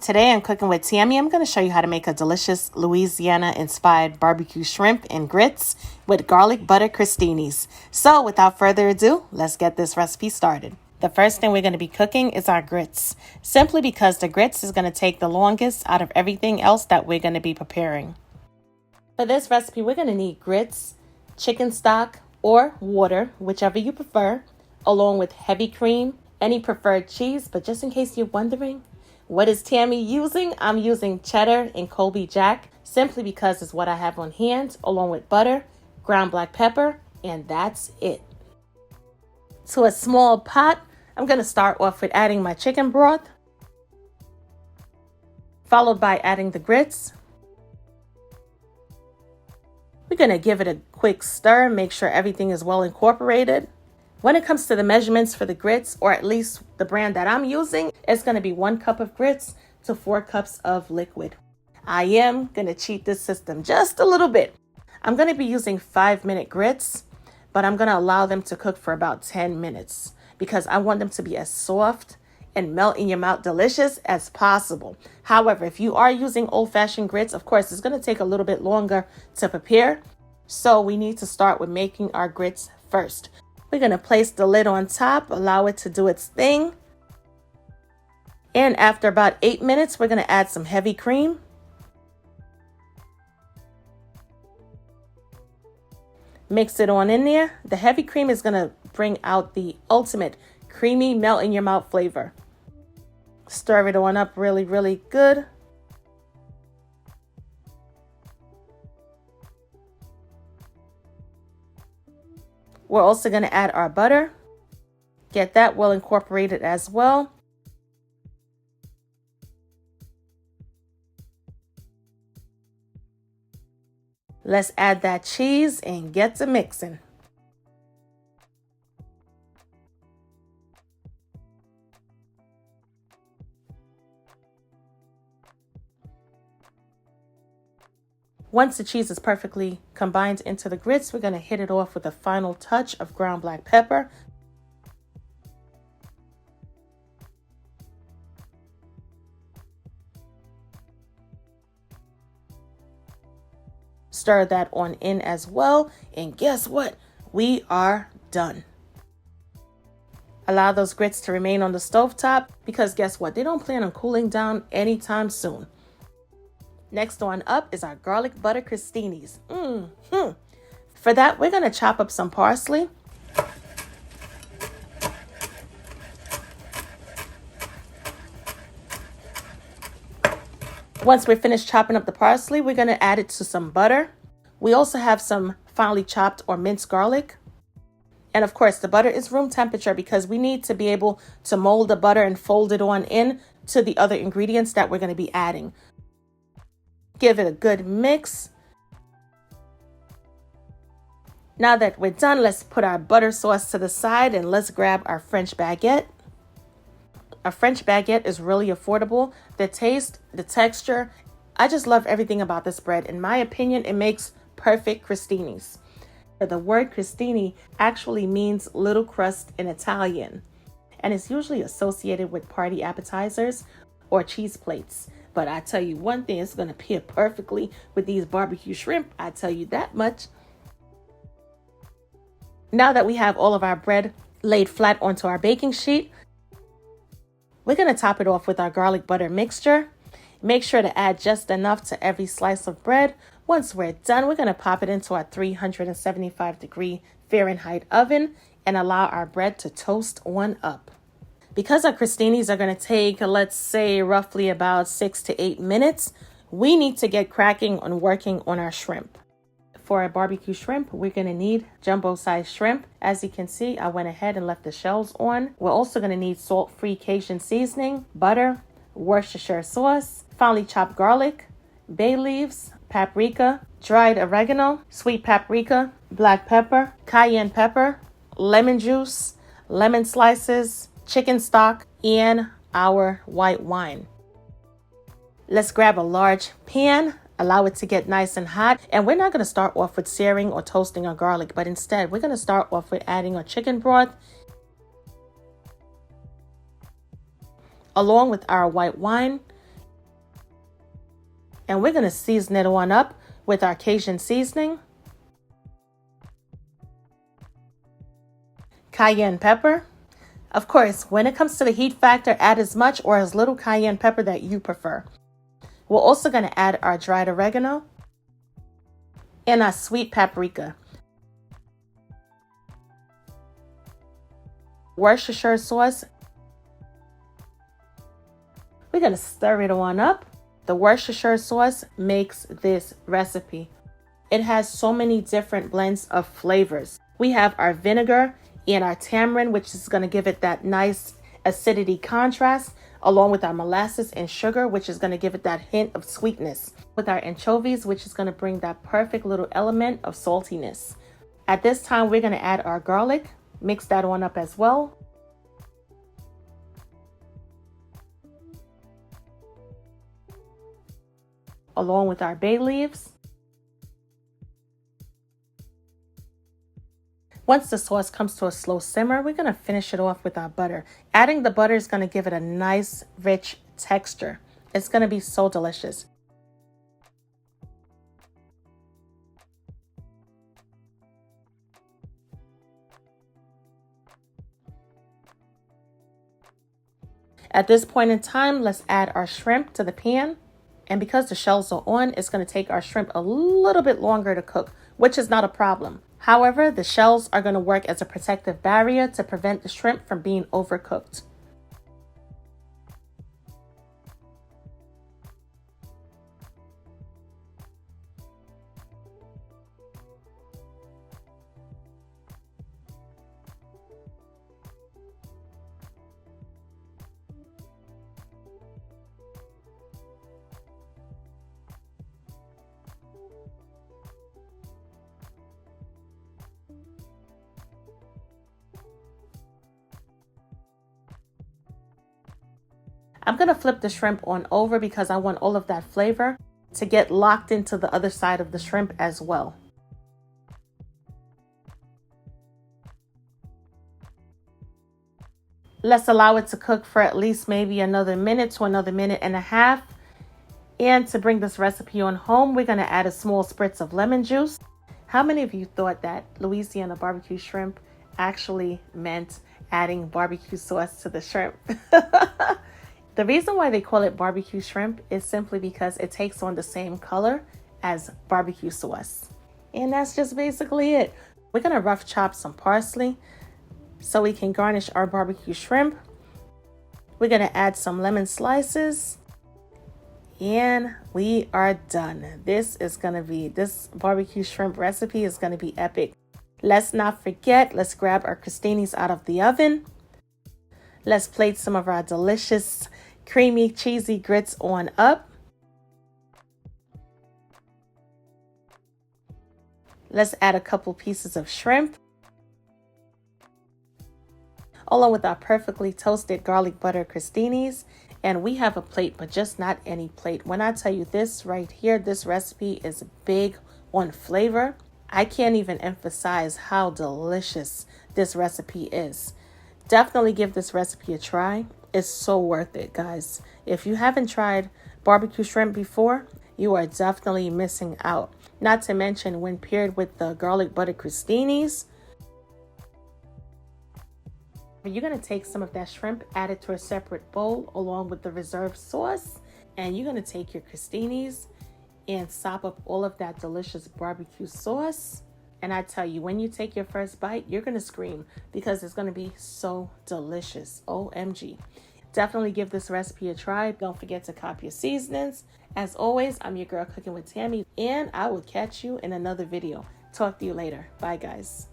Today I'm cooking with Tammy. I'm going to show you how to make a delicious Louisiana-inspired barbecue shrimp and grits with garlic butter crostinis. So without further ado, let's get this recipe started. The first thing we're going to be cooking is our grits, simply because the grits is going to take the longest out of everything else that we're going to be preparing. For this recipe, we're going to need grits, chicken stock, or water, whichever you prefer, along with heavy cream, any preferred cheese. But just in case you're wondering, what is Tammy using? I'm using cheddar and Colby Jack, simply because it's what I have on hand, along with butter, ground black pepper, and that's it. To a small pot, I'm going to start off with adding my chicken broth, followed by adding the grits. We're going to give it a quick stir, make sure everything is well incorporated. When it comes to the measurements for the grits, or at least the brand that I'm using, it's going to be 1 cup of grits to 4 cups of liquid. I am going to cheat this system just a little bit. I'm going to be using 5-minute grits, but I'm going to allow them to cook for about 10 minutes because I want them to be as soft and melt in your mouth delicious as possible. However, if you are using old-fashioned grits, of course, it's going to take a little bit longer to prepare. So we need to start with making our grits first. We're going to place the lid on top, allow it to do its thing. And after about 8 minutes, we're going to add some heavy cream. Mix it on in there. The heavy cream is going to bring out the ultimate creamy melt in your mouth flavor. Stir it on up really, really good. We're also going to add our butter. Get that well incorporated as well. Let's add that cheese and get to mixing. Once the cheese is perfectly combined into the grits, we're going to hit it off with a final touch of ground black pepper. Stir that on in as well. And guess what? We are done. Allow those grits to remain on the stovetop because guess what? They don't plan on cooling down anytime soon. Next on up is our garlic butter crostinis. For that, we're going to chop up some parsley. Once we're finished chopping up the parsley, we're going to add it to some butter. We also have some finely chopped or minced garlic. And of course, the butter is room temperature because we need to be able to mold the butter and fold it on in to the other ingredients that we're going to be adding. Give it a good mix. Now that we're done, let's put our butter sauce to the side and let's grab our French baguette. A French baguette is really affordable. The taste, the texture, I just love everything about this bread. In my opinion, it makes perfect crostinis. The word crostini actually means little crust in Italian, and it's usually associated with party appetizers or cheese plates. But I tell you one thing, it's going to pair perfectly with these barbecue shrimp. I tell you that much. Now that we have all of our bread laid flat onto our baking sheet, we're going to top it off with our garlic butter mixture. Make sure to add just enough to every slice of bread. Once we're done, we're going to pop it into our 375-degree Fahrenheit oven and allow our bread to toast on up. Because our crostinis are going to take, let's say, roughly about 6 to 8 minutes, we need to get cracking on working on our shrimp. For our barbecue shrimp, we're going to need jumbo-sized shrimp. As you can see, I went ahead and left the shells on. We're also going to need salt-free Cajun seasoning, butter, Worcestershire sauce, finely chopped garlic, bay leaves, paprika, dried oregano, sweet paprika, black pepper, cayenne pepper, lemon juice, lemon slices, chicken stock, and our white wine. Let's grab a large pan, allow it to get nice and hot. And we're not going to start off with searing or toasting our garlic, but instead we're going to start off with adding our chicken broth along with our white wine. And we're going to season it on up with our Cajun seasoning, cayenne pepper. Of course, when it comes to the heat factor, add as much or as little cayenne pepper that you prefer. We're also going to add our dried oregano and our sweet paprika. Worcestershire sauce. We're going to stir it on up. The Worcestershire sauce makes this recipe. It has so many different blends of flavors. We have our vinegar and our tamarind, which is going to give it that nice acidity contrast, along with our molasses and sugar, which is going to give it that hint of sweetness, with our anchovies, which is going to bring that perfect little element of saltiness. At this time, we're going to add our garlic, mix that on up as well. Along with our bay leaves. Once the sauce comes to a slow simmer, we're going to finish it off with our butter. Adding the butter is going to give it a nice, rich texture. It's going to be so delicious. At this point in time, let's add our shrimp to the pan. And because the shells are on, it's going to take our shrimp a little bit longer to cook, which is not a problem. However, the shells are going to work as a protective barrier to prevent the shrimp from being overcooked. I'm going to flip the shrimp on over because I want all of that flavor to get locked into the other side of the shrimp as well. Let's allow it to cook for at least maybe another minute to another minute and a half. And to bring this recipe on home, we're going to add a small spritz of lemon juice. How many of you thought that Louisiana barbecue shrimp actually meant adding barbecue sauce to the shrimp? The reason why they call it barbecue shrimp is simply because it takes on the same color as barbecue sauce. And that's just basically it. We're going to rough chop some parsley so we can garnish our barbecue shrimp. We're going to add some lemon slices. And we are done. This barbecue shrimp recipe is going to be epic. Let's not forget, let's grab our crostinis out of the oven. Let's plate some of our delicious, creamy, cheesy grits on up. Let's add a couple pieces of shrimp, along with our perfectly toasted garlic butter crostinis. And we have a plate, but just not any plate. When I tell you this right here, this recipe is big on flavor. I can't even emphasize how delicious this recipe is. Definitely give this recipe a try. It's so worth it, guys. If you haven't tried barbecue shrimp before, you are definitely missing out. Not to mention when paired with the garlic butter crostinis. You're going to take some of that shrimp, add it to a separate bowl along with the reserved sauce. And you're going to take your crostinis and sop up all of that delicious barbecue sauce. And I tell you, when you take your first bite, you're going to scream because it's going to be so delicious. OMG. Definitely give this recipe a try. Don't forget to copy your seasonings. As always, I'm your girl Cooking with Tammy, and I will catch you in another video. Talk to you later. Bye, guys.